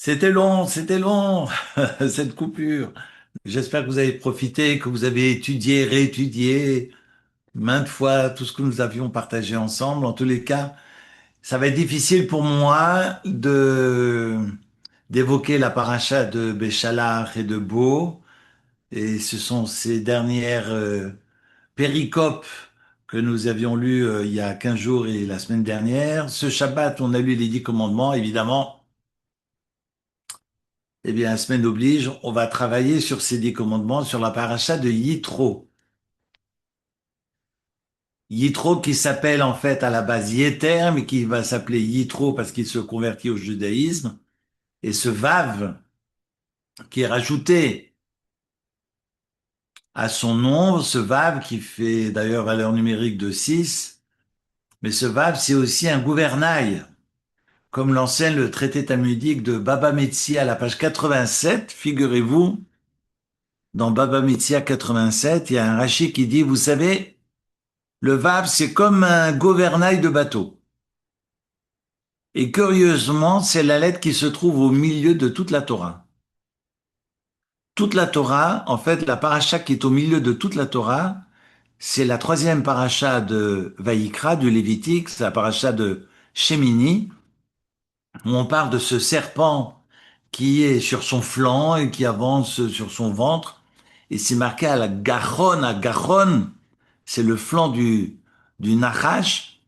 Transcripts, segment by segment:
C'était long, cette coupure. J'espère que vous avez profité, que vous avez étudié, réétudié maintes fois tout ce que nous avions partagé ensemble. En tous les cas, ça va être difficile pour moi d'évoquer la paracha de Béchalach et de Beau. Et ce sont ces dernières péricopes que nous avions lues il y a 15 jours et la semaine dernière. Ce Shabbat, on a lu les 10 commandements, évidemment. Eh bien, la semaine oblige, on va travailler sur ces 10 commandements, sur la paracha de Yitro. Yitro qui s'appelle en fait à la base Yeter, mais qui va s'appeler Yitro parce qu'il se convertit au judaïsme. Et ce Vav qui est rajouté à son nom, ce Vav qui fait d'ailleurs valeur numérique de 6, mais ce Vav c'est aussi un gouvernail, comme l'enseigne le traité talmudique de Baba Metzia à la page 87, figurez-vous, dans Baba Metzia 87, il y a un Rashi qui dit, vous savez, le Vav, c'est comme un gouvernail de bateau. Et curieusement, c'est la lettre qui se trouve au milieu de toute la Torah. Toute la Torah, en fait, la paracha qui est au milieu de toute la Torah, c'est la troisième paracha de Vaïkra, du Lévitique, c'est la paracha de Shemini, où on parle de ce serpent qui est sur son flanc et qui avance sur son ventre. Et c'est marqué à Garonne, c'est le flanc du Nachash.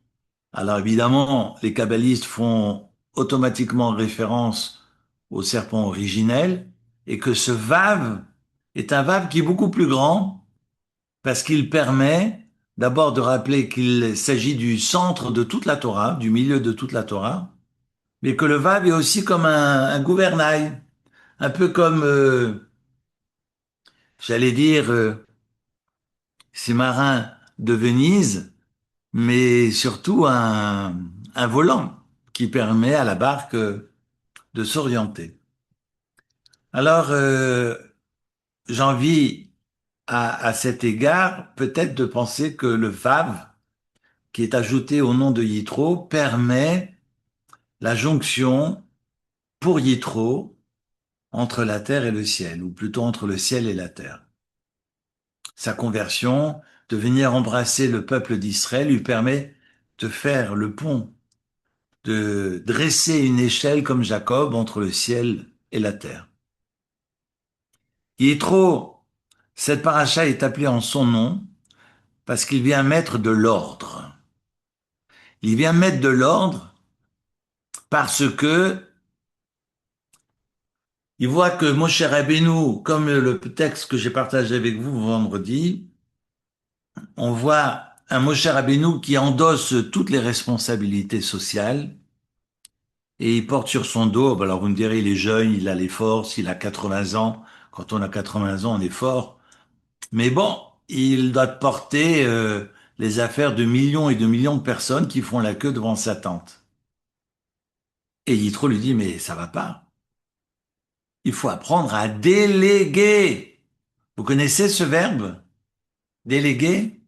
Alors évidemment, les kabbalistes font automatiquement référence au serpent originel et que ce Vav est un Vav qui est beaucoup plus grand parce qu'il permet d'abord de rappeler qu'il s'agit du centre de toute la Torah, du milieu de toute la Torah, mais que le Vav est aussi comme un gouvernail, un peu comme, j'allais dire, ces marins de Venise, mais surtout un volant qui permet à la barque de s'orienter. Alors, j'envie à cet égard peut-être de penser que le Vav, qui est ajouté au nom de Yitro, permet la jonction pour Yitro entre la terre et le ciel, ou plutôt entre le ciel et la terre. Sa conversion, de venir embrasser le peuple d'Israël, lui permet de faire le pont, de dresser une échelle comme Jacob entre le ciel et la terre. Yitro, cette paracha est appelée en son nom parce qu'il vient mettre de l'ordre. Il vient mettre de l'ordre parce que il voit que Moshe Rabbeinu, comme le texte que j'ai partagé avec vous vendredi, on voit un Moshe Rabbeinu qui endosse toutes les responsabilités sociales et il porte sur son dos, bah alors vous me direz, il est jeune, il a les forces, il a 80 ans. Quand on a 80 ans, on est fort. Mais bon, il doit porter les affaires de millions et de millions de personnes qui font la queue devant sa tente. Et Yitro lui dit, mais ça va pas. Il faut apprendre à déléguer. Vous connaissez ce verbe? Déléguer?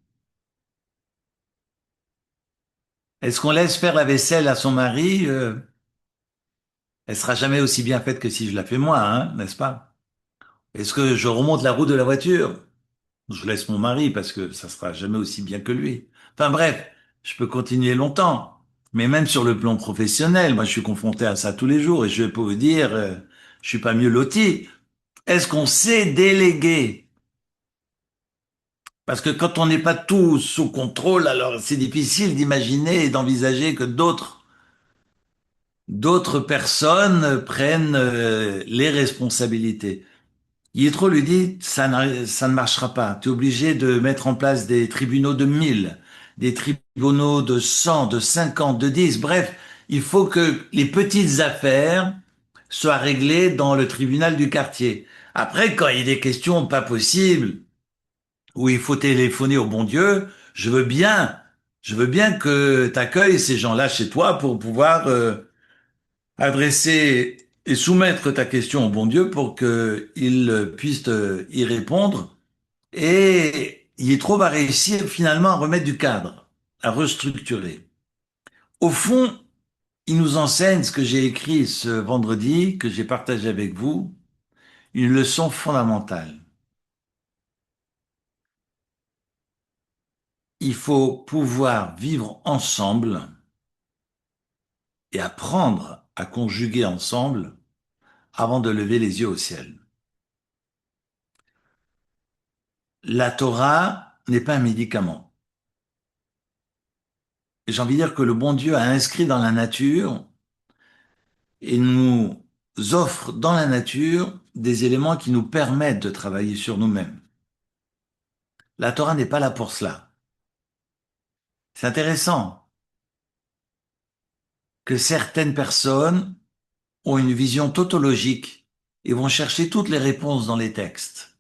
Est-ce qu'on laisse faire la vaisselle à son mari? Elle sera jamais aussi bien faite que si je la fais moi, hein, n'est-ce pas? Est-ce que je remonte la roue de la voiture? Je laisse mon mari parce que ça sera jamais aussi bien que lui. Enfin bref, je peux continuer longtemps. Mais même sur le plan professionnel, moi je suis confronté à ça tous les jours et je peux vous dire, je suis pas mieux loti. Est-ce qu'on sait déléguer? Parce que quand on n'est pas tout sous contrôle, alors c'est difficile d'imaginer et d'envisager que d'autres personnes prennent les responsabilités. Yitro lui dit, ça ne marchera pas. Tu es obligé de mettre en place des tribunaux de 1000, des tribunaux de 100, de 50, de 10. Bref, il faut que les petites affaires soient réglées dans le tribunal du quartier. Après, quand il y a des questions pas possibles, où il faut téléphoner au bon Dieu, je veux bien que tu accueilles ces gens-là chez toi pour pouvoir adresser et soumettre ta question au bon Dieu pour qu'il puisse y répondre. Et Yitro va réussir finalement à remettre du cadre, à restructurer. Au fond, Il nous enseigne ce que j'ai écrit ce vendredi, que j'ai partagé avec vous, une leçon fondamentale. Il faut pouvoir vivre ensemble et apprendre à conjuguer ensemble avant de lever les yeux au ciel. La Torah n'est pas un médicament. Et j'ai envie de dire que le bon Dieu a inscrit dans la nature et nous offre dans la nature des éléments qui nous permettent de travailler sur nous-mêmes. La Torah n'est pas là pour cela. C'est intéressant que certaines personnes ont une vision tautologique et vont chercher toutes les réponses dans les textes,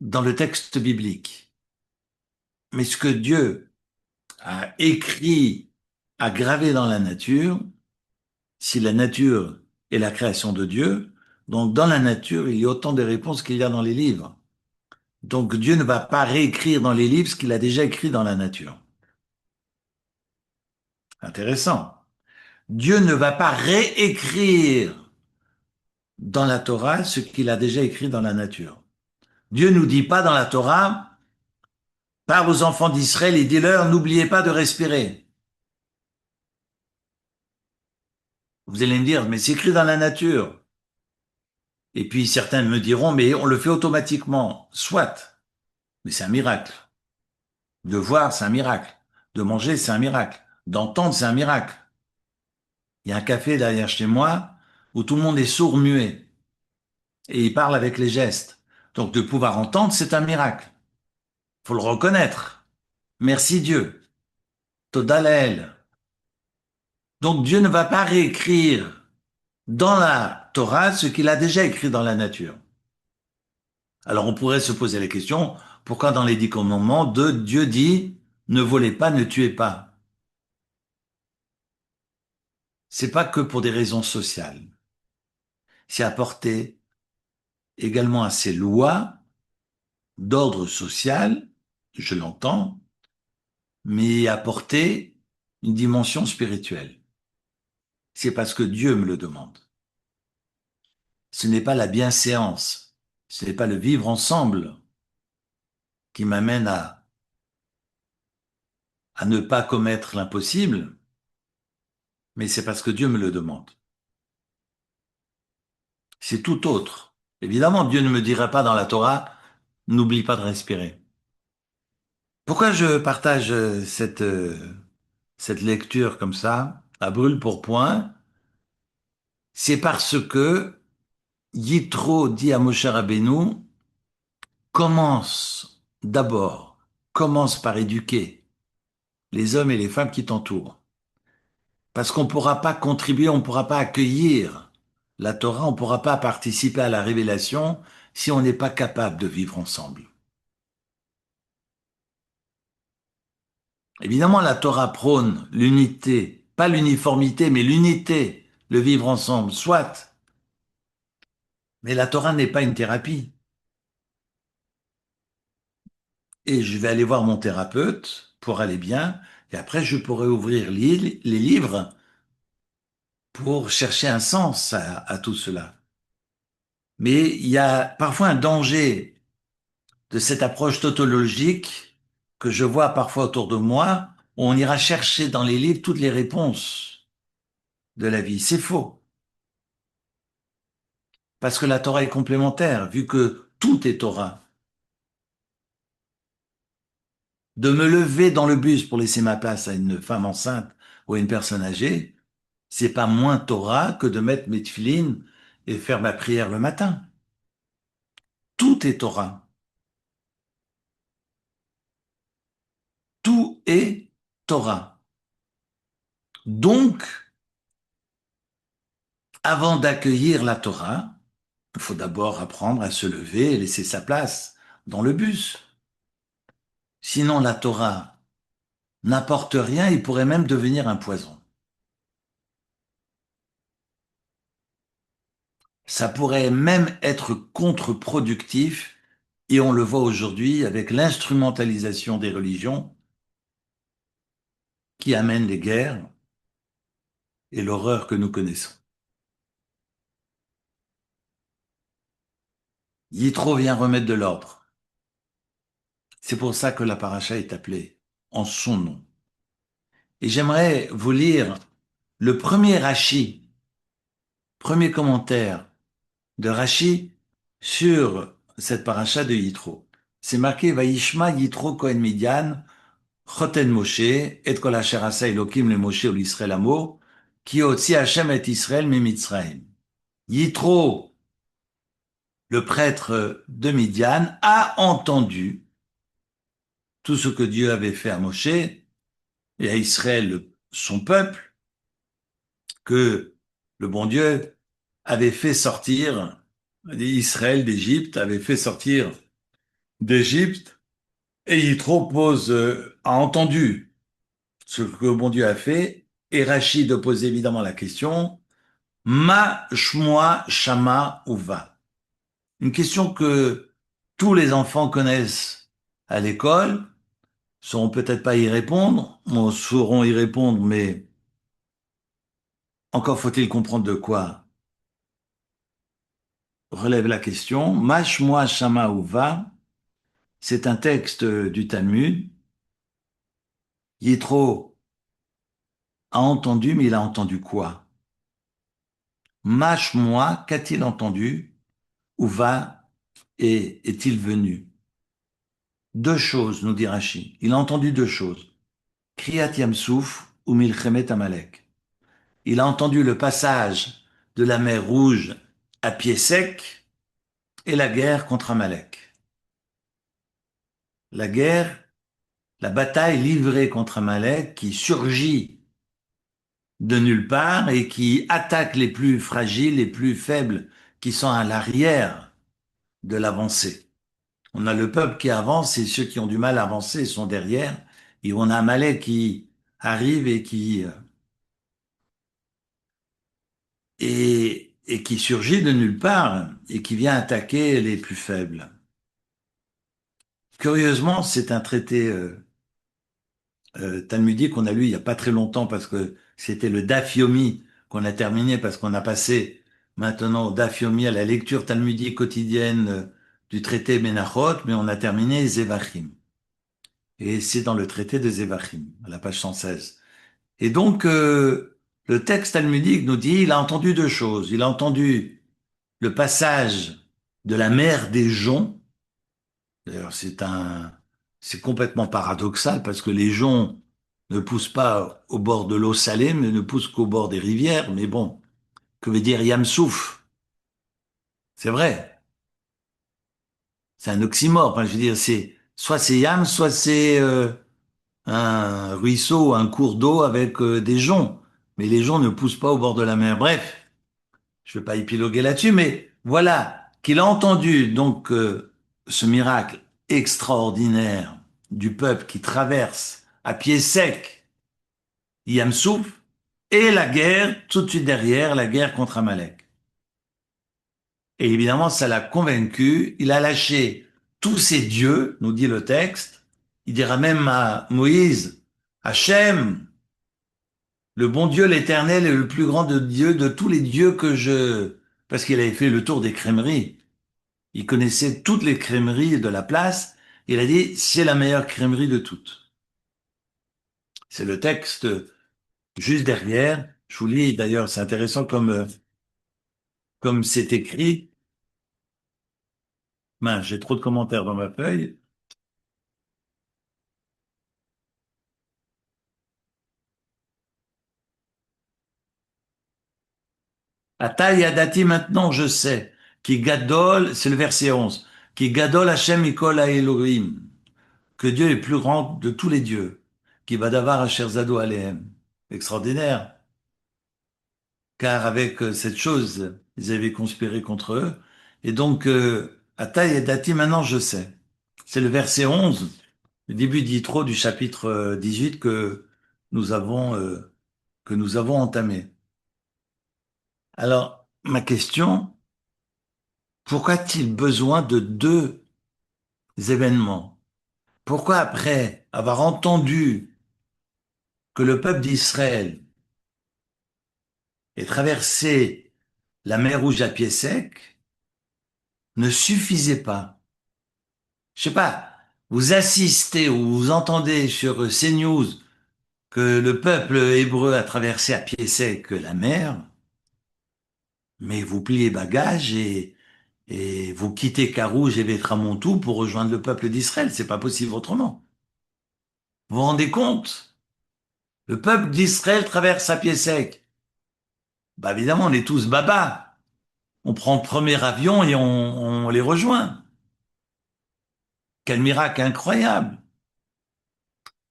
dans le texte biblique. Mais ce que Dieu a écrit, a gravé dans la nature, si la nature est la création de Dieu, donc dans la nature, il y a autant de réponses qu'il y a dans les livres. Donc Dieu ne va pas réécrire dans les livres ce qu'il a déjà écrit dans la nature. Intéressant. Dieu ne va pas réécrire dans la Torah ce qu'il a déjà écrit dans la nature. Dieu nous dit pas dans la Torah, parle aux enfants d'Israël et dis-leur, n'oubliez pas de respirer. Vous allez me dire, mais c'est écrit dans la nature. Et puis certains me diront, mais on le fait automatiquement. Soit, mais c'est un miracle. De voir, c'est un miracle. De manger, c'est un miracle. D'entendre, c'est un miracle. Il y a un café derrière chez moi où tout le monde est sourd-muet et il parle avec les gestes. Donc de pouvoir entendre, c'est un miracle. Faut le reconnaître. Merci Dieu. Toda Lael. Donc Dieu ne va pas réécrire dans la Torah ce qu'il a déjà écrit dans la nature. Alors on pourrait se poser la question, pourquoi dans les 10 commandements, Dieu dit, ne volez pas, ne tuez pas. C'est pas que pour des raisons sociales. C'est apporté également à ces lois d'ordre social, je l'entends, mais apporter une dimension spirituelle. C'est parce que Dieu me le demande. Ce n'est pas la bienséance, ce n'est pas le vivre ensemble qui m'amène à ne pas commettre l'impossible, mais c'est parce que Dieu me le demande. C'est tout autre. Évidemment, Dieu ne me dira pas dans la Torah, n'oublie pas de respirer. Pourquoi je partage cette lecture comme ça, à brûle pour point? C'est parce que Yitro dit à Moshe Rabbeinu, d'abord, commence par éduquer les hommes et les femmes qui t'entourent. Parce qu'on ne pourra pas contribuer, on ne pourra pas accueillir la Torah, on ne pourra pas participer à la révélation si on n'est pas capable de vivre ensemble. Évidemment, la Torah prône l'unité, pas l'uniformité, mais l'unité, le vivre ensemble, soit. Mais la Torah n'est pas une thérapie. Et je vais aller voir mon thérapeute pour aller bien, et après je pourrai ouvrir les livres pour chercher un sens à tout cela. Mais il y a parfois un danger de cette approche tautologique que je vois parfois autour de moi, où on ira chercher dans les livres toutes les réponses de la vie. C'est faux, parce que la Torah est complémentaire, vu que tout est Torah. De me lever dans le bus pour laisser ma place à une femme enceinte ou à une personne âgée, c'est pas moins Torah que de mettre mes tefilines et faire ma prière le matin. Tout est Torah. Tout est Torah. Donc, avant d'accueillir la Torah, il faut d'abord apprendre à se lever et laisser sa place dans le bus. Sinon, la Torah n'apporte rien et pourrait même devenir un poison. Ça pourrait même être contre-productif et on le voit aujourd'hui avec l'instrumentalisation des religions qui amène les guerres et l'horreur que nous connaissons. Yitro vient remettre de l'ordre. C'est pour ça que la paracha est appelée en son nom. Et j'aimerais vous lire le premier Rashi, premier commentaire de Rashi sur cette paracha de Yitro. C'est marqué Vaishma Yitro Kohen Midian, Choten Moshe, et kol asher asa Elokim le Moshe ou l'Israël amo, ki otzi Hashem et Israël mi Mitzrayim. Yitro, le prêtre de Midian, a entendu tout ce que Dieu avait fait à Moshe et à Israël, son peuple, que le bon Dieu avait fait sortir Israël d'Égypte, avait fait sortir d'Égypte, et Yitro a entendu ce que le bon Dieu a fait, et Rachid pose évidemment la question, Ma shmoa shama uva. Une question que tous les enfants connaissent à l'école, sauront peut-être pas y répondre, ou sauront y répondre, mais encore faut-il comprendre de quoi relève la question. Ma shmoa shama uva, c'est un texte du Talmud. Yitro a entendu, mais il a entendu quoi? Mâche-moi, qu'a-t-il entendu? Où va et est-il venu? Deux choses, nous dit Rashi. Il a entendu deux choses. Kriyat Yamsouf ou Milchemet Amalek. Il a entendu le passage de la mer Rouge à pied sec et la guerre contre Amalek. La guerre, la bataille livrée contre Amalek qui surgit de nulle part et qui attaque les plus fragiles, les plus faibles, qui sont à l'arrière de l'avancée. On a le peuple qui avance et ceux qui ont du mal à avancer sont derrière. Et on a Amalek qui arrive et qui surgit de nulle part et qui vient attaquer les plus faibles. Curieusement, c'est un traité talmudique qu'on a lu il y a pas très longtemps parce que c'était le Daf Yomi qu'on a terminé parce qu'on a passé maintenant au Daf Yomi à la lecture talmudique quotidienne du traité Menachot, mais on a terminé Zevachim. Et c'est dans le traité de Zevachim, à la page 116. Et donc, le texte talmudique nous dit, il a entendu deux choses. Il a entendu le passage de la mer des joncs. D'ailleurs, c'est complètement paradoxal parce que les joncs ne poussent pas au bord de l'eau salée, mais ne poussent qu'au bord des rivières. Mais bon, que veut dire Yamsouf? C'est vrai. C'est un oxymore. Enfin, je veux dire, soit c'est Yam, soit c'est un ruisseau, un cours d'eau avec des joncs. Mais les joncs ne poussent pas au bord de la mer. Bref, je ne vais pas épiloguer là-dessus, mais voilà qu'il a entendu donc ce miracle extraordinaire du peuple qui traverse à pied sec Yamsouf et la guerre tout de suite derrière, la guerre contre Amalek. Et évidemment, ça l'a convaincu. Il a lâché tous ses dieux, nous dit le texte. Il dira même à Moïse, Hachem, le bon Dieu, l'éternel est le plus grand de Dieu, de tous les dieux que je... Parce qu'il avait fait le tour des crèmeries. Il connaissait toutes les crèmeries de la place. Il a dit, c'est la meilleure crèmerie de toutes. C'est le texte juste derrière. Je vous lis d'ailleurs, c'est intéressant comme c'est écrit. Mince, j'ai trop de commentaires dans ma feuille. Ata yadati, maintenant je sais. Qui gadol, c'est le verset 11. Qui gadol Hashem mikol Elohim. Que Dieu est plus grand de tous les dieux. Qui va davar asher zado alehem. Extraordinaire. Car avec cette chose, ils avaient conspiré contre eux. Et donc, Ata yadati, maintenant je sais. C'est le verset 11, le début d'Yitro du chapitre 18 que nous avons entamé. Alors, ma question, pourquoi a-t-il besoin de deux événements? Pourquoi après avoir entendu que le peuple d'Israël ait traversé la mer Rouge à pied sec ne suffisait pas. Je sais pas, vous assistez ou vous entendez sur CNews que le peuple hébreu a traversé à pied sec la mer, mais vous pliez bagages et vous quittez Carouge et Bétramontou pour rejoindre le peuple d'Israël. C'est pas possible autrement. Vous vous rendez compte? Le peuple d'Israël traverse à pied sec. Bah évidemment, on est tous babas. On prend le premier avion et on les rejoint. Quel miracle incroyable!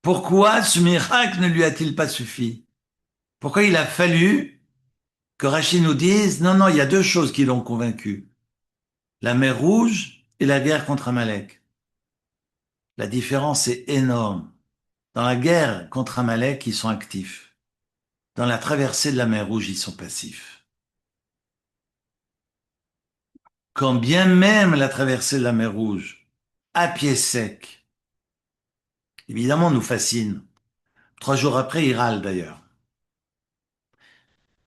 Pourquoi ce miracle ne lui a-t-il pas suffi? Pourquoi il a fallu que Rachid nous dise, non, non, il y a deux choses qui l'ont convaincu. La mer Rouge et la guerre contre Amalek. La différence est énorme. Dans la guerre contre Amalek, ils sont actifs. Dans la traversée de la mer Rouge, ils sont passifs. Quand bien même la traversée de la mer Rouge, à pied sec, évidemment, nous fascine. 3 jours après, ils râlent d'ailleurs.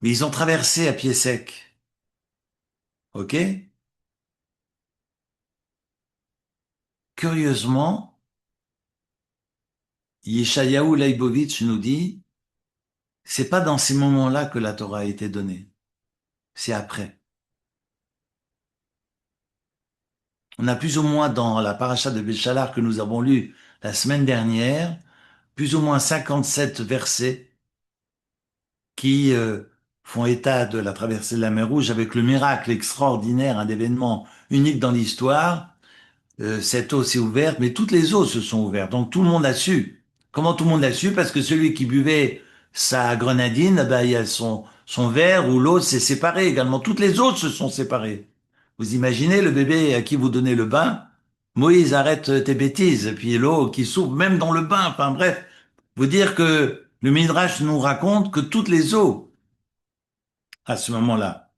Mais ils ont traversé à pied sec. OK? Curieusement, Yeshayahu Leibovitch nous dit, c'est pas dans ces moments-là que la Torah a été donnée. C'est après. On a plus ou moins dans la paracha de Béchalar que nous avons lue la semaine dernière, plus ou moins 57 versets qui font état de la traversée de la mer Rouge avec le miracle extraordinaire, un événement unique dans l'histoire. Cette eau s'est ouverte, mais toutes les eaux se sont ouvertes. Donc tout le monde a su. Comment tout le monde a su? Parce que celui qui buvait sa grenadine, ben, il y a son verre ou l'eau s'est séparée également. Toutes les autres se sont séparées. Vous imaginez le bébé à qui vous donnez le bain? Moïse, arrête tes bêtises. Et puis l'eau qui s'ouvre même dans le bain. Enfin bref, vous dire que le Midrash nous raconte que toutes les eaux, à ce moment-là,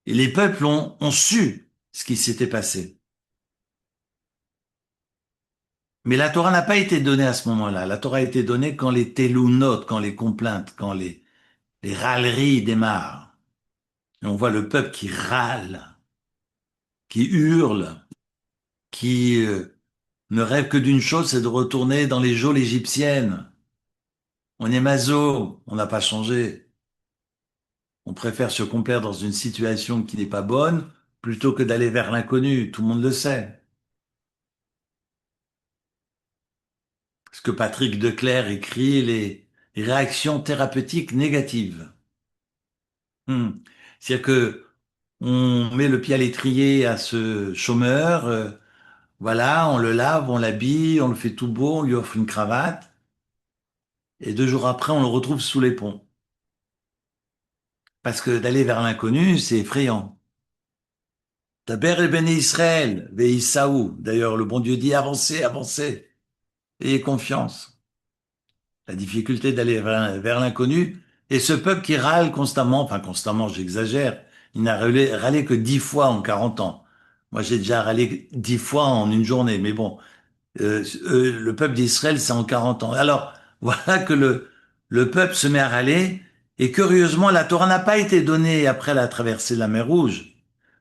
et les peuples ont su ce qui s'était passé. Mais la Torah n'a pas été donnée à ce moment-là. La Torah a été donnée quand les télounotes, quand les complaintes, quand les râleries démarrent. Et on voit le peuple qui râle, qui hurle, qui ne rêve que d'une chose, c'est de retourner dans les geôles égyptiennes. On est maso, on n'a pas changé. On préfère se complaire dans une situation qui n'est pas bonne plutôt que d'aller vers l'inconnu. Tout le monde le sait. Ce que Patrick Declercq écrit, les réactions thérapeutiques négatives. Hmm. C'est-à-dire que on met le pied à l'étrier à ce chômeur, voilà, on le lave, on l'habille, on le fait tout beau, on lui offre une cravate, et 2 jours après, on le retrouve sous les ponts. Parce que d'aller vers l'inconnu, c'est effrayant. Taber et béni Israël, Veïsaou. D'ailleurs, le bon Dieu dit avancez, avancez, ayez confiance. La difficulté d'aller vers l'inconnu, et ce peuple qui râle constamment, enfin constamment, j'exagère, il n'a râlé que 10 fois en 40 ans. Moi, j'ai déjà râlé 10 fois en une journée, mais bon, le peuple d'Israël, c'est en 40 ans. Alors, voilà que le peuple se met à râler, et curieusement, la Torah n'a pas été donnée après la traversée de la mer Rouge,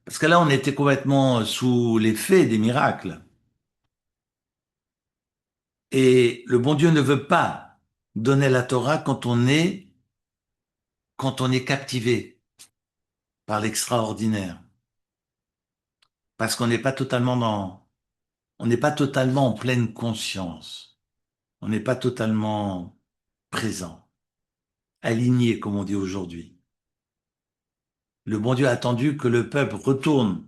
parce que là, on était complètement sous l'effet des miracles. Et le bon Dieu ne veut pas donner la Torah quand on est captivé par l'extraordinaire, parce qu'on n'est pas totalement on n'est pas totalement en pleine conscience, on n'est pas totalement présent, aligné, comme on dit aujourd'hui. Le bon Dieu a attendu que le peuple retourne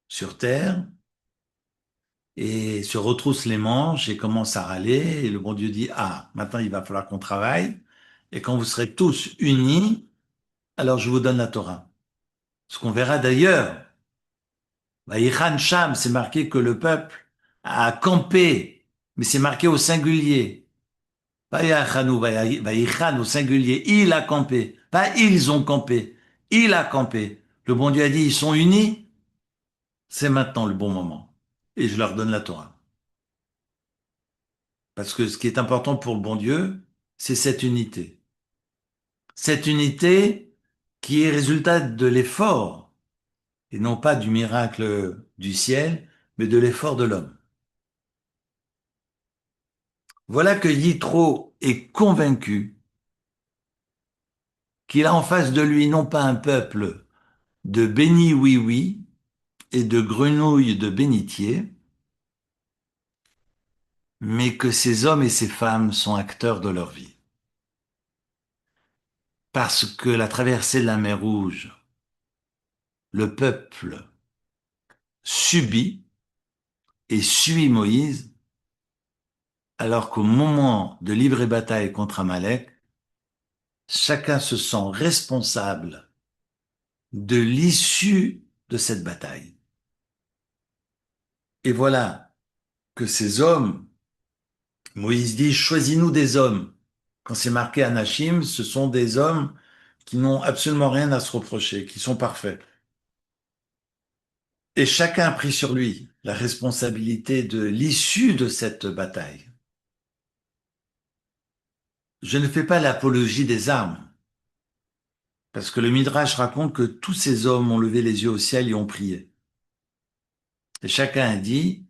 sur terre et se retrousse les manches et commence à râler. Et le bon Dieu dit, ah, maintenant il va falloir qu'on travaille. Et quand vous serez tous unis, alors je vous donne la Torah. Ce qu'on verra d'ailleurs, Vaïchan Sham, c'est marqué que le peuple a campé, mais c'est marqué au singulier. Vaïchanou, Vaïchan au singulier, il a campé. Pas ils ont campé, il a campé. Le bon Dieu a dit, ils sont unis, c'est maintenant le bon moment. Et je leur donne la Torah. Parce que ce qui est important pour le bon Dieu, c'est cette unité. Cette unité qui est résultat de l'effort, et non pas du miracle du ciel, mais de l'effort de l'homme. Voilà que Yitro est convaincu qu'il a en face de lui non pas un peuple de béni oui-oui et de grenouilles de bénitier, mais que ces hommes et ces femmes sont acteurs de leur vie. Parce que la traversée de la mer Rouge, le peuple subit et suit Moïse, alors qu'au moment de livrer bataille contre Amalek, chacun se sent responsable de l'issue de cette bataille. Et voilà que ces hommes, Moïse dit, choisis-nous des hommes. Quand c'est marqué Anachim, ce sont des hommes qui n'ont absolument rien à se reprocher, qui sont parfaits. Et chacun a pris sur lui la responsabilité de l'issue de cette bataille. Je ne fais pas l'apologie des armes, parce que le Midrash raconte que tous ces hommes ont levé les yeux au ciel et ont prié. Et chacun a dit,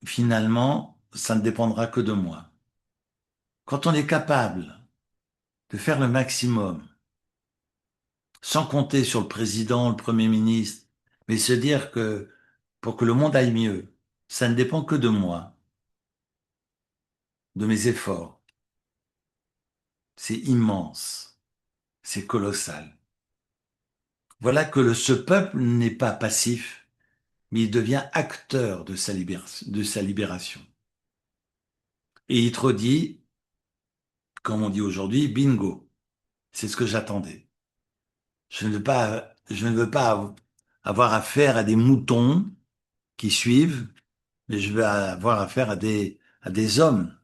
finalement, ça ne dépendra que de moi. Quand on est capable de faire le maximum, sans compter sur le président, le premier ministre, mais se dire que pour que le monde aille mieux, ça ne dépend que de moi, de mes efforts. C'est immense, c'est colossal. Voilà que ce peuple n'est pas passif, mais il devient acteur de sa libération. Et Yitro dit, comme on dit aujourd'hui, bingo, c'est ce que j'attendais. Je ne veux pas avoir affaire à des moutons qui suivent, mais je veux avoir affaire à des hommes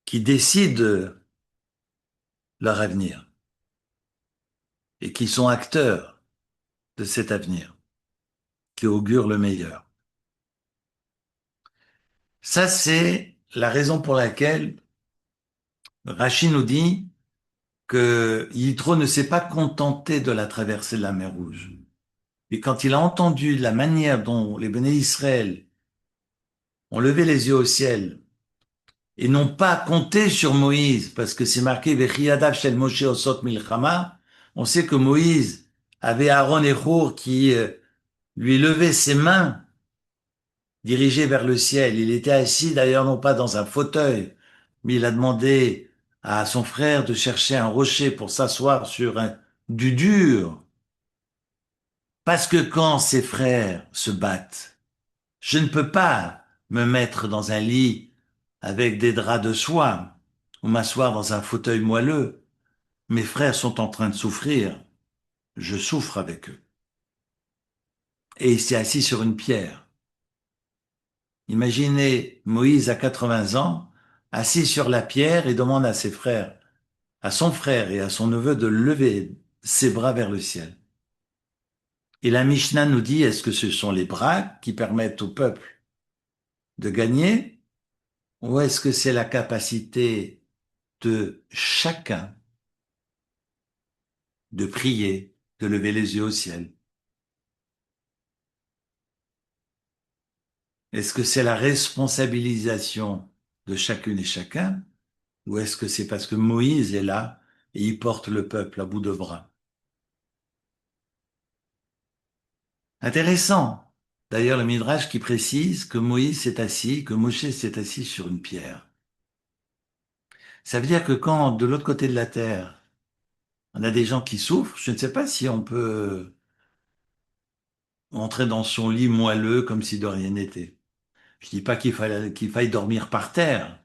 qui décident leur avenir et qui sont acteurs de cet avenir, qui augurent le meilleur. Ça, c'est la raison pour laquelle Rachid nous dit que Yitro ne s'est pas contenté de la traversée de la mer Rouge. Et quand il a entendu la manière dont les béné Israël ont levé les yeux au ciel et n'ont pas compté sur Moïse, parce que c'est marqué Vechiyadav shel Moshe osot milchama, on sait que Moïse avait Aaron et Hur qui lui levaient ses mains dirigées vers le ciel. Il était assis d'ailleurs non pas dans un fauteuil, mais il a demandé à son frère de chercher un rocher pour s'asseoir sur du dur. Parce que quand ses frères se battent, je ne peux pas me mettre dans un lit avec des draps de soie ou m'asseoir dans un fauteuil moelleux. Mes frères sont en train de souffrir. Je souffre avec eux. Et il s'est assis sur une pierre. Imaginez Moïse à 80 ans, assis sur la pierre et demande à ses frères, à son frère et à son neveu de lever ses bras vers le ciel. Et la Mishnah nous dit, est-ce que ce sont les bras qui permettent au peuple de gagner, ou est-ce que c'est la capacité de chacun de prier, de lever les yeux au ciel? Est-ce que c'est la responsabilisation de chacune et chacun, ou est-ce que c'est parce que Moïse est là et il porte le peuple à bout de bras? Intéressant. D'ailleurs, le Midrash qui précise que Moïse s'est assis, que Moshe s'est assis sur une pierre. Ça veut dire que quand, de l'autre côté de la terre, on a des gens qui souffrent, je ne sais pas si on peut entrer dans son lit moelleux comme si de rien n'était. Je dis pas qu'il faille dormir par terre.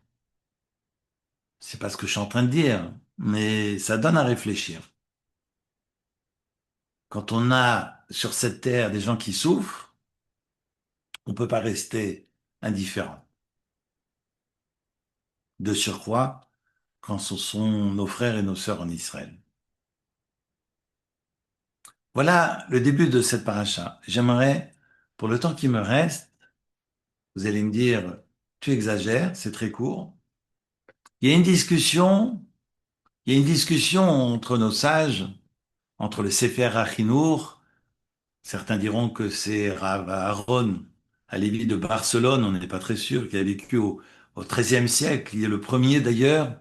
C'est pas ce que je suis en train de dire, mais ça donne à réfléchir. Quand on a sur cette terre des gens qui souffrent, on peut pas rester indifférent. De surcroît, quand ce sont nos frères et nos sœurs en Israël. Voilà le début de cette paracha. J'aimerais, pour le temps qui me reste, vous allez me dire, tu exagères, c'est très court. Il y a une discussion, il y a une discussion entre nos sages, entre le Sefer Achinour. Certains diront que c'est Rav Aaron Halevi de Barcelone, on n'est pas très sûr, qui a vécu au XIIIe siècle. Il est le premier d'ailleurs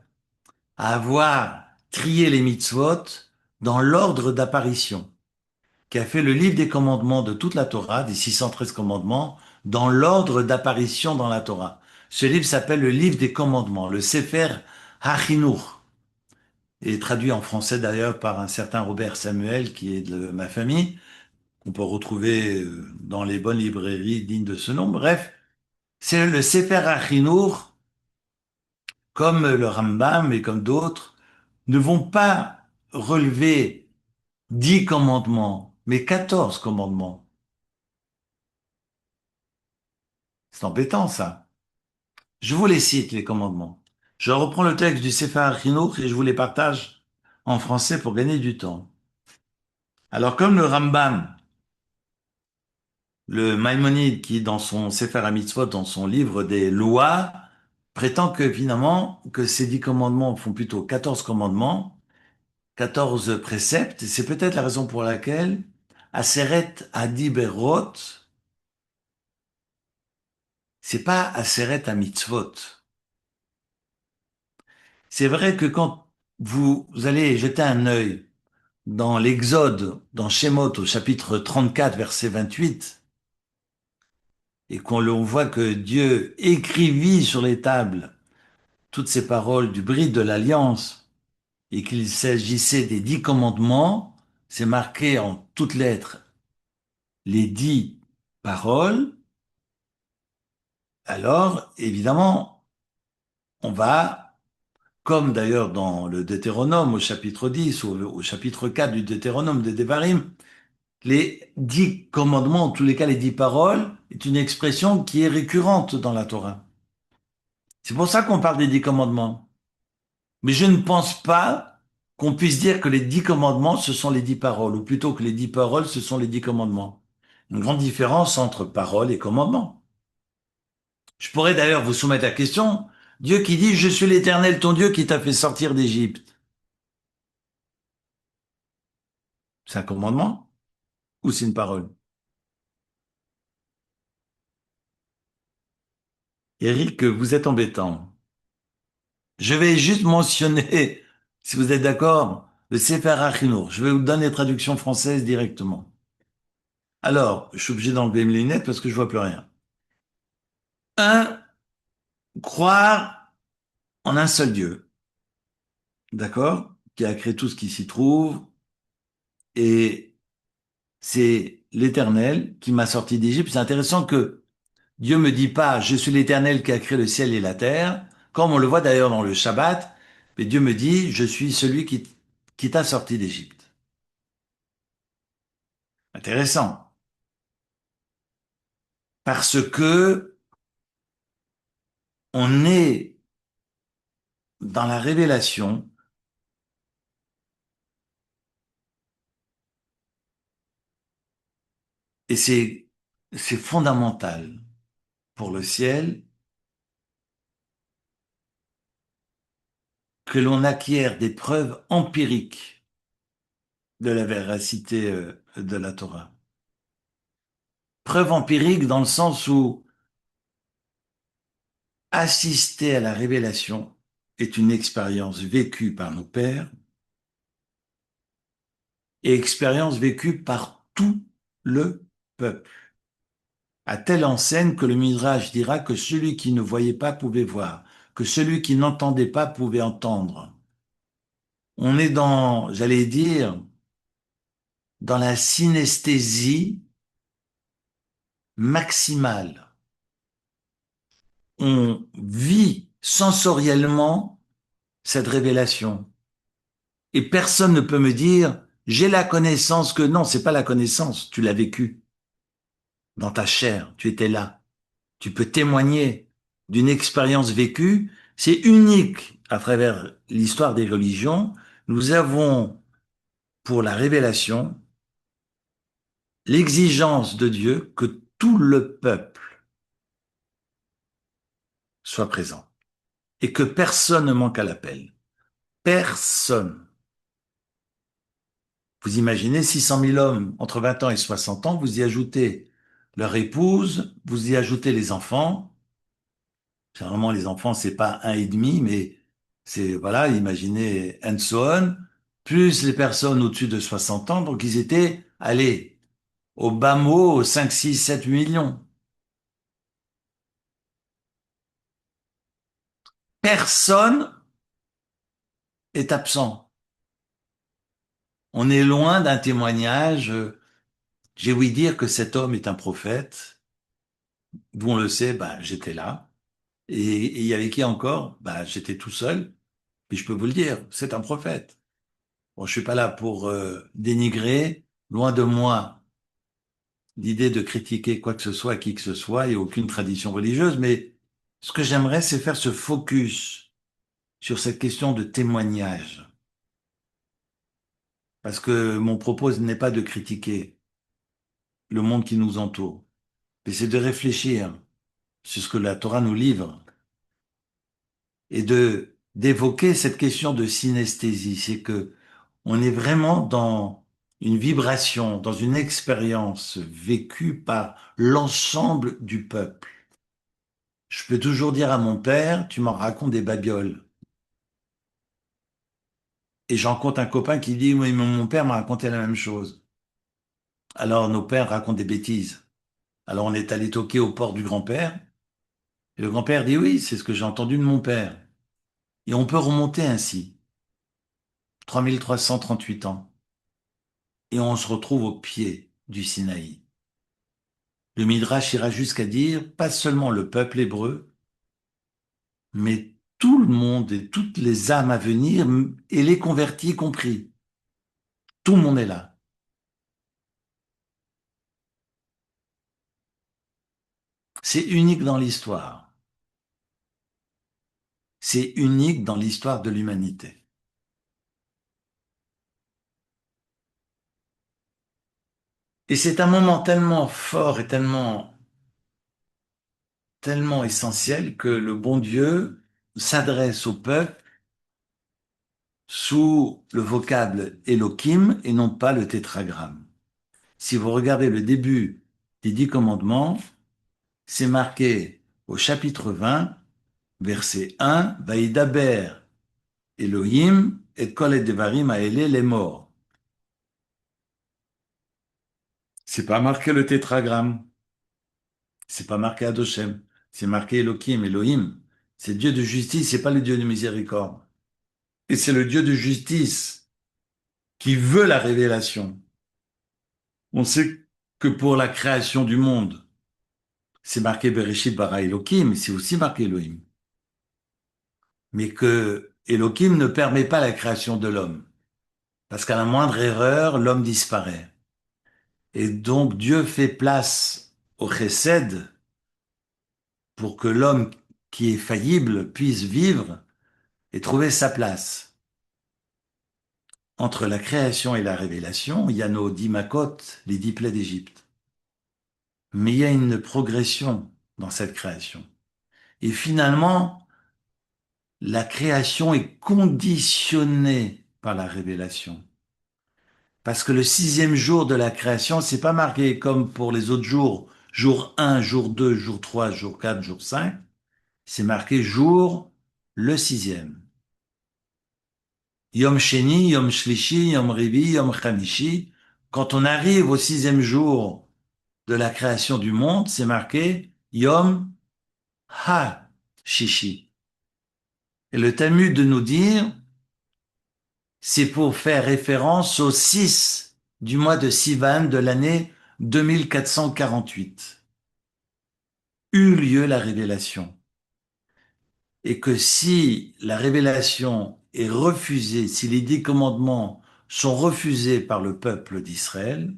à avoir trié les mitzvot dans l'ordre d'apparition, qui a fait le livre des commandements de toute la Torah, des 613 commandements, dans l'ordre d'apparition dans la Torah. Ce livre s'appelle le livre des commandements, le Sefer HaChinour, et traduit en français d'ailleurs par un certain Robert Samuel, qui est de ma famille, qu'on peut retrouver dans les bonnes librairies dignes de ce nom. Bref, c'est le Sefer HaChinour, comme le Rambam et comme d'autres, ne vont pas relever 10 commandements, mais 14 commandements. C'est embêtant, ça. Je vous les cite, les commandements. Je reprends le texte du Sefer HaChinour et je vous les partage en français pour gagner du temps. Alors, comme le Rambam, le Maïmonide, qui dans son Sefer HaMitzvot, dans son livre des lois, prétend que finalement, que ces 10 commandements font plutôt 14 commandements, 14 préceptes, et c'est peut-être la raison pour laquelle Aseret Adiberot, c'est pas Aseret HaMitzvot. C'est vrai que quand vous allez jeter un œil dans l'Exode, dans Shemot, au chapitre 34, verset 28, et qu'on voit que Dieu écrivit sur les tables toutes ces paroles du brit de l'alliance, et qu'il s'agissait des 10 commandements, c'est marqué en toutes lettres les 10 paroles, alors évidemment, on va, comme d'ailleurs dans le Deutéronome au chapitre 10 ou au chapitre 4 du Deutéronome de Devarim, les 10 commandements, en tous les cas les 10 paroles, est une expression qui est récurrente dans la Torah. C'est pour ça qu'on parle des 10 commandements. Mais je ne pense pas qu'on puisse dire que les 10 commandements, ce sont les 10 paroles, ou plutôt que les 10 paroles, ce sont les 10 commandements. Une grande différence entre paroles et commandements. Je pourrais d'ailleurs vous soumettre la question, Dieu qui dit, je suis l'Éternel, ton Dieu qui t'a fait sortir d'Égypte. C'est un commandement ou c'est une parole? Eric, vous êtes embêtant. Je vais juste mentionner, si vous êtes d'accord, le Sefer HaChinour. Je vais vous donner les traductions françaises directement. Alors, je suis obligé d'enlever mes lunettes parce que je vois plus rien. Un, croire en un seul Dieu, d'accord? Qui a créé tout ce qui s'y trouve, et c'est l'Éternel qui m'a sorti d'Égypte. C'est intéressant que Dieu me dit pas, je suis l'Éternel qui a créé le ciel et la terre, comme on le voit d'ailleurs dans le Shabbat, mais Dieu me dit, je suis celui qui t'a sorti d'Égypte. Intéressant. Parce que on est dans la révélation, et c'est fondamental pour le ciel que l'on acquiert des preuves empiriques de la véracité de la Torah. Preuves empiriques dans le sens où assister à la révélation est une expérience vécue par nos pères et expérience vécue par tout le peuple. À telle enseigne que le Midrash dira que celui qui ne voyait pas pouvait voir, que celui qui n'entendait pas pouvait entendre. On est dans, j'allais dire, dans la synesthésie maximale. On vit sensoriellement cette révélation. Et personne ne peut me dire, j'ai la connaissance que non, c'est pas la connaissance, tu l'as vécu dans ta chair, tu étais là. Tu peux témoigner d'une expérience vécue, c'est unique à travers l'histoire des religions. Nous avons, pour la révélation, l'exigence de Dieu que tout le peuple soit présent et que personne ne manque à l'appel. Personne. Vous imaginez 600 000 hommes entre 20 ans et 60 ans, vous y ajoutez leur épouse, vous y ajoutez les enfants. Généralement, les enfants, c'est pas un et demi, mais c'est, voilà, imaginez and so on, plus les personnes au-dessus de 60 ans, donc ils étaient, allez, au bas mot, 5, 6, 7, 8 millions. Personne est absent. On est loin d'un témoignage. J'ai ouï dire que cet homme est un prophète. D'où on le sait, bah, j'étais là. Et il y avait qui encore? Bah, j'étais tout seul. Puis je peux vous le dire, c'est un prophète. Bon, je suis pas là pour dénigrer, loin de moi l'idée de critiquer quoi que ce soit, qui que ce soit, et aucune tradition religieuse, mais ce que j'aimerais, c'est faire ce focus sur cette question de témoignage. Parce que mon propos n'est pas de critiquer le monde qui nous entoure, mais c'est de réfléchir sur ce que la Torah nous livre et de d'évoquer cette question de synesthésie. C'est que on est vraiment dans une vibration, dans une expérience vécue par l'ensemble du peuple. Je peux toujours dire à mon père, tu m'en racontes des babioles. Et j'en compte un copain qui dit, oui, mais mon père m'a raconté la même chose. Alors nos pères racontent des bêtises. Alors on est allé toquer au port du grand-père. Et le grand-père dit, oui, c'est ce que j'ai entendu de mon père. Et on peut remonter ainsi, 3338 ans. Et on se retrouve au pied du Sinaï. Le Midrash ira jusqu'à dire, pas seulement le peuple hébreu, mais tout le monde et toutes les âmes à venir, et les convertis compris. Tout le monde est là. C'est unique dans l'histoire. C'est unique dans l'histoire de l'humanité. Et c'est un moment tellement fort et tellement essentiel que le bon Dieu s'adresse au peuple sous le vocable Elohim et non pas le tétragramme. Si vous regardez le début des 10 commandements, c'est marqué au chapitre 20, verset 1, Vaïdaber Elohim et kol devarim haele les morts. C'est pas marqué le tétragramme, c'est pas marqué Adoshem, c'est marqué Elohim, Elohim. C'est Dieu de justice, c'est pas le Dieu de miséricorde. Et c'est le Dieu de justice qui veut la révélation. On sait que pour la création du monde, c'est marqué Bereshit bara Elohim, c'est aussi marqué Elohim. Mais que Elohim ne permet pas la création de l'homme. Parce qu'à la moindre erreur, l'homme disparaît. Et donc Dieu fait place au chesed pour que l'homme qui est faillible puisse vivre et trouver sa place. Entre la création et la révélation, il y a nos 10 makot, les 10 plaies d'Égypte. Mais il y a une progression dans cette création. Et finalement, la création est conditionnée par la révélation. Parce que le 6e jour de la création, c'est pas marqué comme pour les autres jours, jour 1, jour 2, jour 3, jour 4, jour 5. C'est marqué jour le 6e. Yom Sheni, Yom Shlishi, Yom Rivi, Yom Chamishi. Quand on arrive au 6e jour de la création du monde, c'est marqué Yom Ha-Shishi. Et le Talmud de nous dire, c'est pour faire référence au 6 du mois de Sivan de l'année 2448. Eut lieu la révélation. Et que si la révélation est refusée, si les 10 commandements sont refusés par le peuple d'Israël,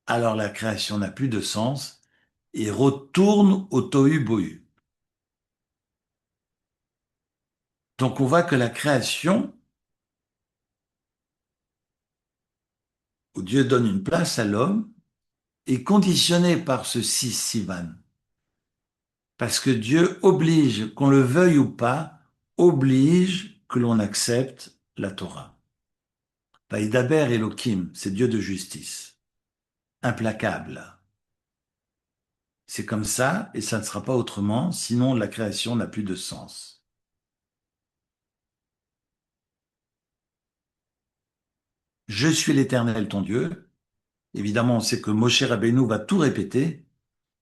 alors la création n'a plus de sens et retourne au tohu-bohu. Donc on voit que la création, où Dieu donne une place à l'homme, est conditionnée par ce 6 Sivan. Parce que Dieu oblige, qu'on le veuille ou pas, oblige que l'on accepte la Torah. Vaïdaber Elohim, c'est Dieu de justice, implacable. C'est comme ça et ça ne sera pas autrement, sinon la création n'a plus de sens. Je suis l'Éternel ton Dieu. Évidemment, on sait que Moshe Rabbeinu va tout répéter,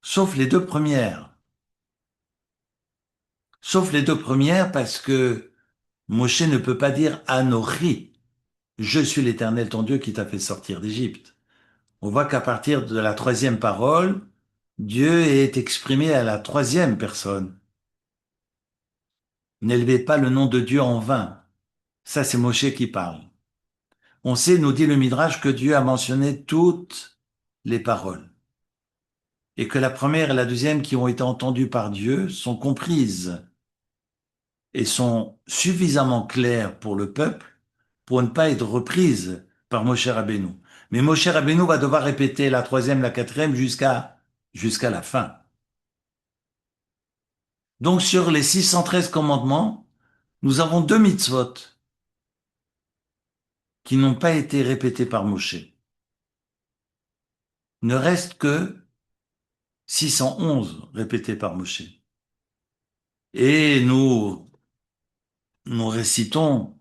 sauf les deux premières. Sauf les deux premières parce que Moshe ne peut pas dire Anochi, je suis l'Éternel ton Dieu qui t'a fait sortir d'Égypte. On voit qu'à partir de la troisième parole, Dieu est exprimé à la troisième personne. N'élevez pas le nom de Dieu en vain. Ça, c'est Moshe qui parle. On sait, nous dit le Midrash, que Dieu a mentionné toutes les paroles et que la première et la deuxième qui ont été entendues par Dieu sont comprises et sont suffisamment claires pour le peuple pour ne pas être reprises par Moshe Rabbeinu. Mais Moshe Rabbeinu va devoir répéter la troisième, la quatrième jusqu'à la fin. Donc sur les 613 commandements, nous avons deux mitzvot qui n'ont pas été répétés par Moshe. Il ne reste que 611 répétés par Moshe. Et nous récitons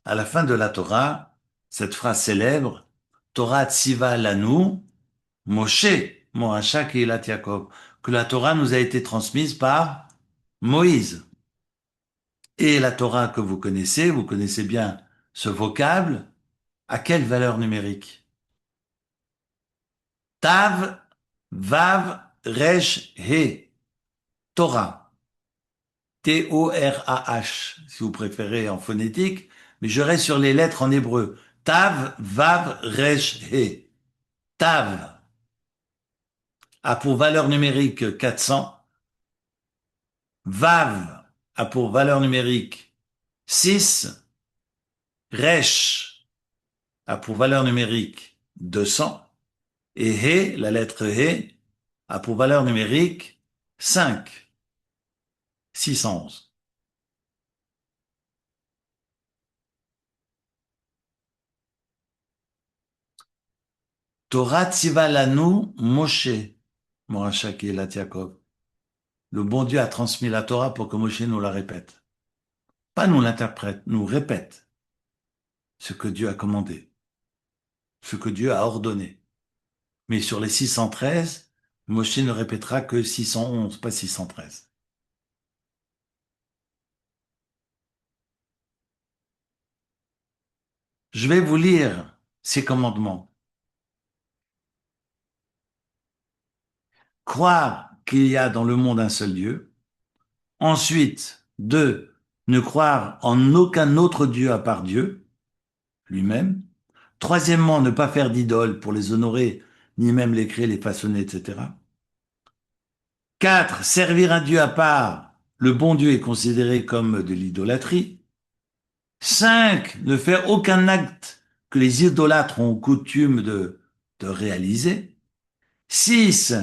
à la fin de la Torah cette phrase célèbre, Torah tziva lanu, Moshe, Moasha Keilat Yaakov, que la Torah nous a été transmise par Moïse. Et la Torah que vous connaissez bien ce vocable, à quelle valeur numérique? Tav, Vav, Resh, He, Torah. T-O-R-A-H, si vous préférez en phonétique, mais je reste sur les lettres en hébreu. Tav, Vav, Resh, He. Tav a pour valeur numérique 400. Vav a pour valeur numérique 6. Resh a pour valeur numérique 200. Et He, la lettre He, a pour valeur numérique 5. 611. Torah tziva lanu Moshe, Moracha Kehilat Yaakov. Le bon Dieu a transmis la Torah pour que Moshe nous la répète. Pas nous l'interprète, nous répète ce que Dieu a commandé, ce que Dieu a ordonné. Mais sur les 613, Moshe ne répétera que 611, pas 613. Je vais vous lire ces commandements. Croire qu'il y a dans le monde un seul Dieu. Ensuite, 2, ne croire en aucun autre Dieu à part Dieu lui-même. Troisièmement, ne pas faire d'idoles pour les honorer, ni même les créer, les façonner, etc. 4, servir un Dieu à part. Le bon Dieu est considéré comme de l'idolâtrie. 5, ne faire aucun acte que les idolâtres ont coutume de réaliser. 6,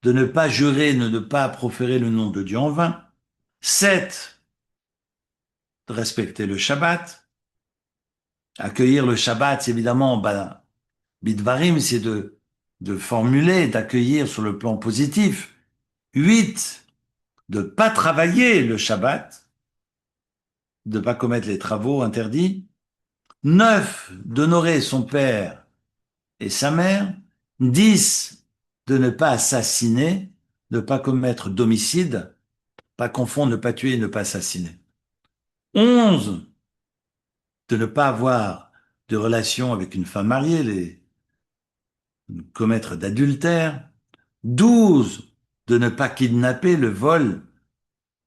de ne pas jurer, de ne pas proférer le nom de Dieu en vain. 7, de respecter le Shabbat. Accueillir le Shabbat, c'est évidemment, Bidvarim, c'est de formuler, d'accueillir sur le plan positif. 8, de ne pas travailler le Shabbat, de ne pas commettre les travaux interdits. 9, d'honorer son père et sa mère. 10, de ne pas assassiner, de ne pas commettre d'homicide, pas confondre, ne pas tuer, ne pas assassiner. 11, de ne pas avoir de relation avec une femme mariée, commettre d'adultère. 12, de ne pas kidnapper, le vol.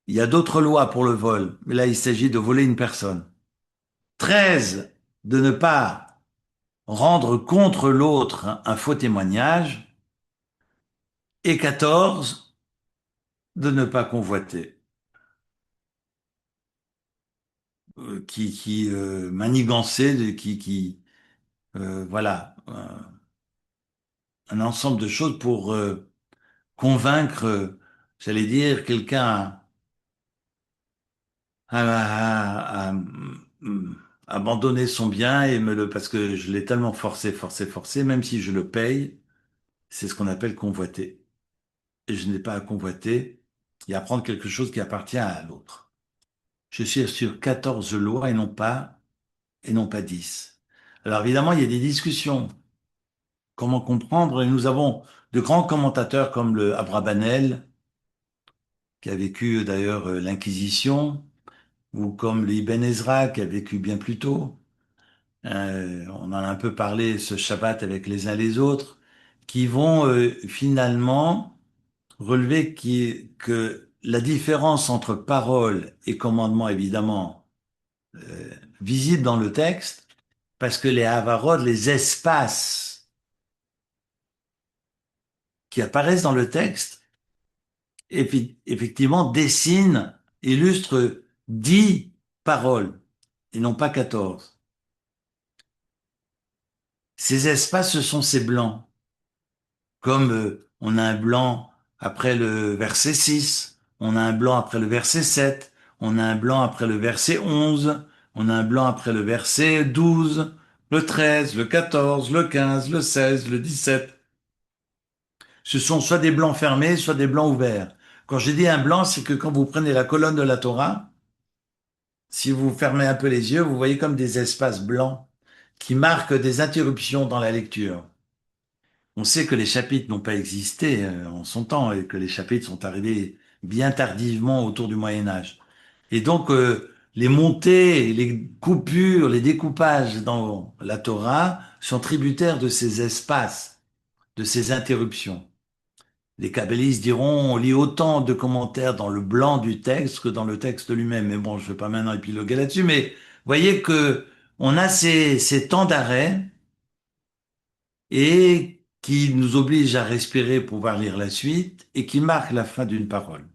Il y a d'autres lois pour le vol, mais là il s'agit de voler une personne. 13, de ne pas rendre contre l'autre un faux témoignage. Et 14, de ne pas convoiter. Manigancer, voilà, un ensemble de choses pour convaincre j'allais dire, quelqu'un abandonné son bien et parce que je l'ai tellement forcé, forcé, forcé, même si je le paye, c'est ce qu'on appelle convoiter. Et je n'ai pas à convoiter et à prendre quelque chose qui appartient à l'autre. Je suis sur 14 lois et non pas 10. Alors évidemment, il y a des discussions. Comment comprendre? Et nous avons de grands commentateurs comme le Abrabanel, qui a vécu d'ailleurs l'Inquisition, ou comme le Ibn Ezra, qui a vécu bien plus tôt. On en a un peu parlé ce Shabbat avec les uns les autres, qui vont finalement relever que la différence entre parole et commandement, évidemment, euh, visible dans le texte, parce que les avarod, les espaces qui apparaissent dans le texte, effectivement, dessinent, illustrent 10 paroles, et non pas 14. Ces espaces, ce sont ces blancs. Comme on a un blanc après le verset 6, on a un blanc après le verset 7, on a un blanc après le verset 11, on a un blanc après le verset 12, le 13, le 14, le 15, le 16, le 17. Ce sont soit des blancs fermés, soit des blancs ouverts. Quand j'ai dit un blanc, c'est que quand vous prenez la colonne de la Torah, si vous fermez un peu les yeux, vous voyez comme des espaces blancs qui marquent des interruptions dans la lecture. On sait que les chapitres n'ont pas existé en son temps et que les chapitres sont arrivés bien tardivement autour du Moyen Âge. Et donc, les montées, les coupures, les découpages dans la Torah sont tributaires de ces espaces, de ces interruptions. Les kabbalistes diront, on lit autant de commentaires dans le blanc du texte que dans le texte lui-même. Mais bon, je ne vais pas maintenant épiloguer là-dessus, mais voyez que on a ces temps d'arrêt et qui nous oblige à respirer pour pouvoir lire la suite et qui marque la fin d'une parole.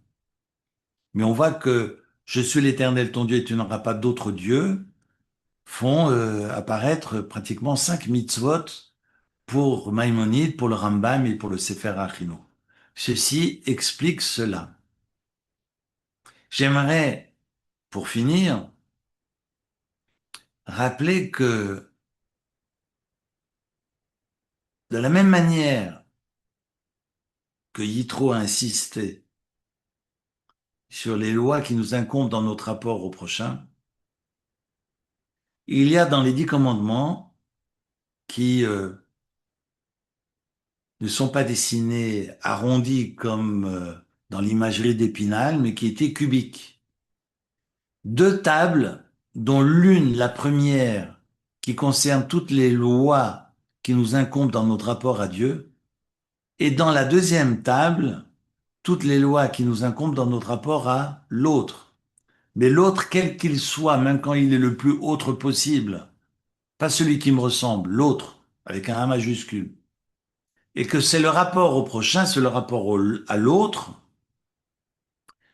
Mais on voit que je suis l'Éternel ton Dieu et tu n'auras pas d'autre Dieu font apparaître pratiquement 5 mitzvot pour Maïmonide, pour le Rambam et pour le Sefer Achino. Ceci explique cela. J'aimerais, pour finir, rappeler que de la même manière que Yitro a insisté sur les lois qui nous incombent dans notre rapport au prochain, il y a dans les 10 commandements qui ne sont pas dessinés arrondis comme dans l'imagerie d'Épinal, mais qui étaient cubiques. 2 tables, dont l'une, la première, qui concerne toutes les lois qui nous incombent dans notre rapport à Dieu, et dans la deuxième table, toutes les lois qui nous incombent dans notre rapport à l'autre. Mais l'autre, quel qu'il soit, même quand il est le plus autre possible, pas celui qui me ressemble, l'autre, avec un A majuscule. Et que c'est le rapport au prochain, c'est le rapport à l'autre,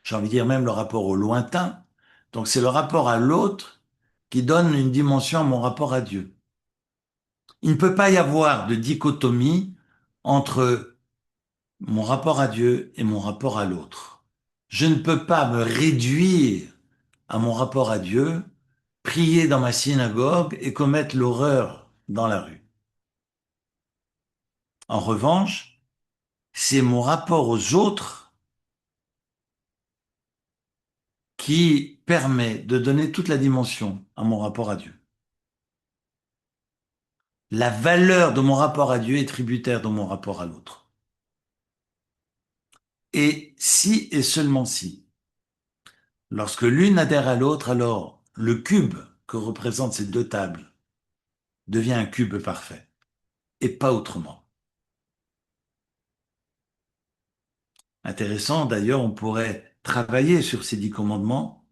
j'ai envie de dire même le rapport au lointain. Donc c'est le rapport à l'autre qui donne une dimension à mon rapport à Dieu. Il ne peut pas y avoir de dichotomie entre mon rapport à Dieu et mon rapport à l'autre. Je ne peux pas me réduire à mon rapport à Dieu, prier dans ma synagogue et commettre l'horreur dans la rue. En revanche, c'est mon rapport aux autres qui permet de donner toute la dimension à mon rapport à Dieu. La valeur de mon rapport à Dieu est tributaire de mon rapport à l'autre. Et si et seulement si, lorsque l'une adhère à l'autre, alors le cube que représentent ces 2 tables devient un cube parfait, et pas autrement. Intéressant, d'ailleurs, on pourrait travailler sur ces 10 commandements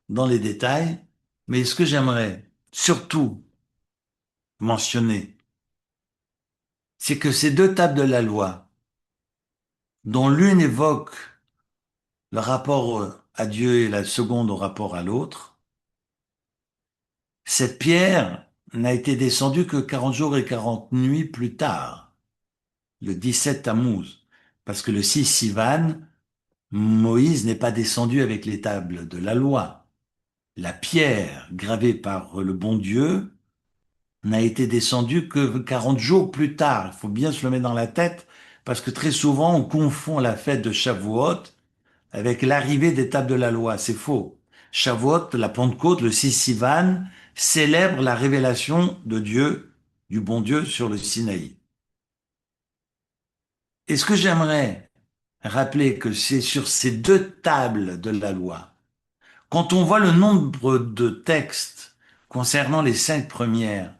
dans les détails, mais ce que j'aimerais surtout mentionner, c'est que ces 2 tables de la loi, dont l'une évoque le rapport à Dieu et la seconde au rapport à l'autre, cette pierre n'a été descendue que 40 jours et 40 nuits plus tard, le 17 Tammuz, parce que le 6 Sivan, Moïse n'est pas descendu avec les tables de la loi. La pierre gravée par le bon Dieu n'a été descendue que 40 jours plus tard. Il faut bien se le mettre dans la tête parce que très souvent on confond la fête de Shavuot avec l'arrivée des tables de la loi. C'est faux. Shavuot, la Pentecôte, le 6 Sivan, célèbre la révélation de Dieu, du bon Dieu sur le Sinaï. Et ce que j'aimerais rappeler que c'est sur ces deux tables de la loi, quand on voit le nombre de textes concernant les cinq premières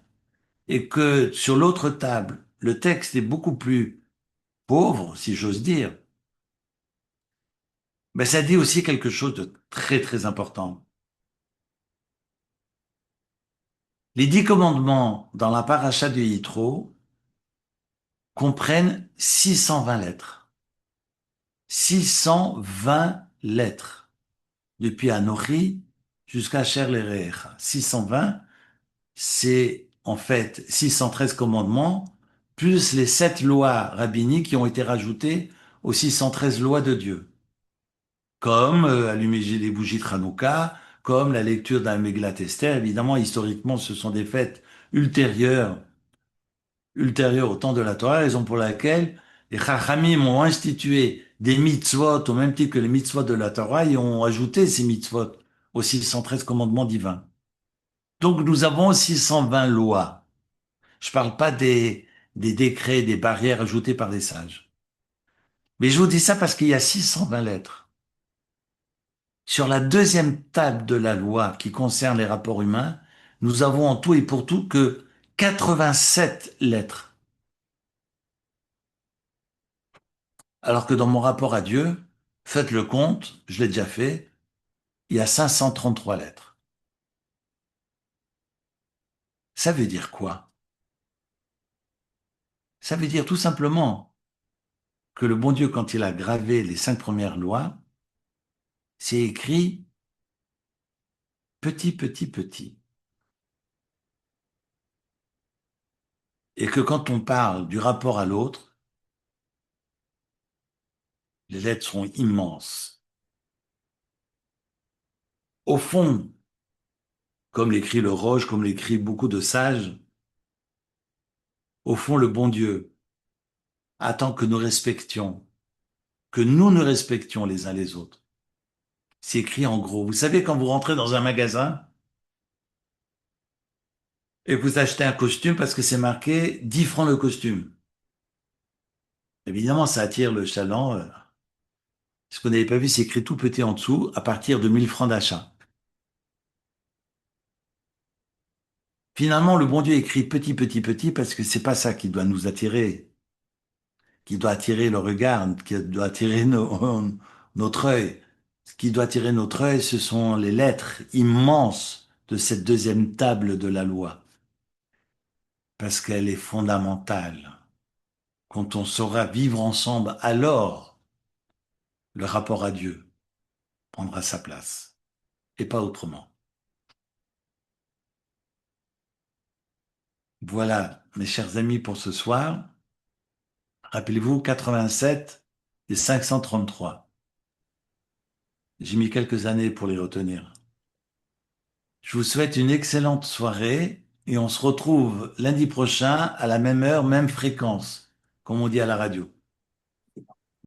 et que sur l'autre table, le texte est beaucoup plus pauvre, si j'ose dire, ben ça dit aussi quelque chose de très très important. Les 10 commandements dans la paracha de Yitro comprennent 620 lettres. 620 lettres. Depuis Anochi jusqu'à Asher Lerecha. 620, c'est en fait 613 commandements, plus les 7 lois rabbiniques qui ont été rajoutées aux 613 lois de Dieu. Comme allumer les bougies de Hanouka, comme la lecture d'un Megillat Esther. Évidemment, historiquement, ce sont des fêtes ultérieures au temps de la Torah, raison pour laquelle les Chachamim ont institué des mitzvot au même titre que les mitzvot de la Torah et ont ajouté ces mitzvot aux 613 commandements divins. Donc nous avons 620 lois. Je ne parle pas des décrets, des barrières ajoutées par les sages. Mais je vous dis ça parce qu'il y a 620 lettres. Sur la deuxième table de la loi qui concerne les rapports humains, nous avons en tout et pour tout que 87 lettres. Alors que dans mon rapport à Dieu, faites le compte, je l'ai déjà fait, il y a 533 lettres. Ça veut dire quoi? Ça veut dire tout simplement que le bon Dieu, quand il a gravé les 5 premières lois, c'est écrit petit, petit, petit. Et que quand on parle du rapport à l'autre, les lettres sont immenses. Au fond, comme l'écrit le Roche, comme l'écrit beaucoup de sages, au fond, le bon Dieu attend que nous respections, que nous respections les uns les autres. C'est écrit en gros. Vous savez, quand vous rentrez dans un magasin et que vous achetez un costume parce que c'est marqué 10 francs le costume. Évidemment, ça attire le chaland. Ce que vous n'avez pas vu, c'est écrit tout petit en dessous, à partir de 1000 francs d'achat. Finalement, le bon Dieu écrit petit, petit, petit parce que c'est pas ça qui doit nous attirer, qui doit attirer le regard, qui doit attirer notre œil. Ce qui doit attirer notre œil, ce sont les lettres immenses de cette deuxième table de la loi, parce qu'elle est fondamentale. Quand on saura vivre ensemble, alors le rapport à Dieu prendra sa place, et pas autrement. Voilà, mes chers amis, pour ce soir. Rappelez-vous, 87 et 533. J'ai mis quelques années pour les retenir. Je vous souhaite une excellente soirée et on se retrouve lundi prochain à la même heure, même fréquence, comme on dit à la radio.